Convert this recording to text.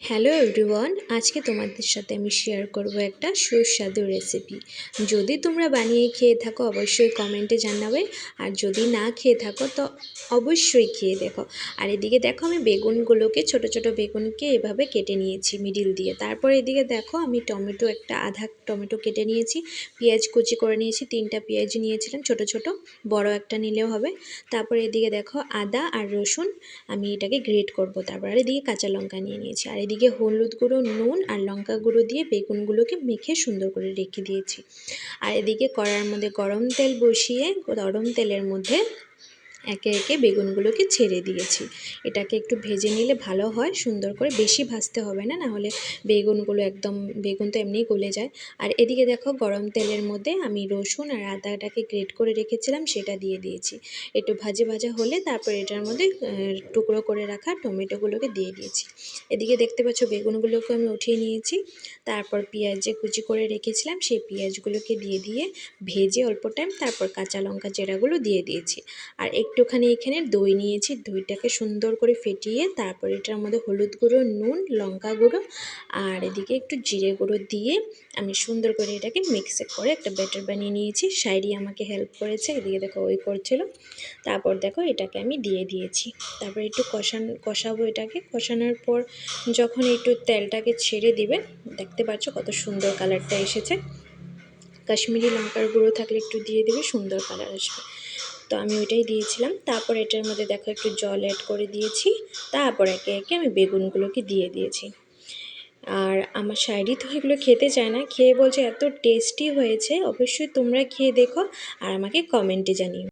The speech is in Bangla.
হ্যালো এভরিওয়ান, আজকে তোমাদের সাথে আমি শেয়ার করব একটা সুস্বাদু রেসিপি। যদি তোমরা বানিয়ে খেয়ে থাকো অবশ্যই কমেন্টে জানাবে, আর যদি না খেয়ে থাকো তো অবশ্যই খেয়ে দেখো। আর এদিকে দেখো আমি বেগুনগুলোকে ছোট ছোট বেগুনকে এভাবে কেটে নিয়েছি মিডিল দিয়ে। তারপর এদিকে দেখো আমি টমেটো আধা টমেটো কেটে নিয়েছি, পেঁয়াজ কুচি করে নিয়েছি, 3টা পেঁয়াজ নিয়েছিলাম ছোট ছোট, বড় একটা নিলেও হবে। তারপর এদিকে দেখো আদা আর রসুন আমি এটাকে গ্রেট করব। তারপর আর এদিকে কাঁচা লঙ্কা নিয়ে নিয়েছি, আর এদিকে হলুদ গুঁড়ো, নুন আর লঙ্কা গুঁড়ো দিয়ে বেগুনগুলোকে মেখে সুন্দর করে রেখে দিয়েছি। আর এদিকে কড়াইয়ের মধ্যে গরম তেল বসিয়ে গরম তেলের মধ্যে একে একে বেগুনগুলোকে ছেড়ে দিয়েছি। এটাকে একটু ভেজে নিলে ভালো হয়, সুন্দর করে, বেশি ভাজতে হবে না, নাহলে বেগুনগুলো একদম, বেগুন তো এমনিই গলে যায়। আর এদিকে দেখো গরম তেলের মধ্যে আমি রসুন আর আদাটাকে গ্রেট করে রেখেছিলাম সেটা দিয়ে দিয়েছি। একটু ভাজা ভাজা হলে তারপর এটার মধ্যে টুকরো করে রাখা টমেটোগুলোকে দিয়ে দিয়েছি। এদিকে দেখতে পাচ্ছ বেগুনগুলোকে আমি উঠিয়ে নিয়েছি। তারপর পেঁয়াজ যে কুচি করে রেখেছিলাম সেই পেঁয়াজগুলোকে দিয়ে ভেজে অল্প টাইম তারপর কাঁচা লঙ্কা চেরাগুলো দিয়ে দিয়েছি। আর একটুখানি এখানে দই নিয়েছি, দইটাকে সুন্দর করে ফেটিয়ে তারপর এটার মধ্যে হলুদ গুঁড়ো, নুন, লঙ্কা গুঁড়ো আর এদিকে একটু জিরে গুঁড়ো দিয়ে আমি সুন্দর করে এটাকে মিক্সে করে একটা ব্যাটার বানিয়ে নিয়েছি। সাইডি আমাকে হেল্প করেছে, এদিকে দেখো ওই করছিল। তারপর দেখো এটাকে আমি দিয়ে দিয়েছি। তারপর একটু কষাবো। এটাকে কষানোর পর যখন একটু তেলটাকে ছেড়ে দিবে, দেখতে পাচ্ছ কত সুন্দর কালারটা এসেছে। কাশ্মীরি লঙ্কার গুঁড়ো থাকলে একটু দিয়ে দেবে, সুন্দর কালার আসবে। তো আমি ওইটাই দিয়েছিলাম। তারপর এটার মধ্যে দেখো একটু জল অ্যাড করে দিয়েছি। তারপর একে একে আমি বেগুনগুলোকে দিয়ে দিয়েছি। আর আমার শায়রি তো এগুলো খেতে চায় না, খেয়ে বলছে এত টেস্টি হয়েছে। অবশ্যই তোমরা খেয়ে দেখো আর আমাকে কমেন্টে জানিও।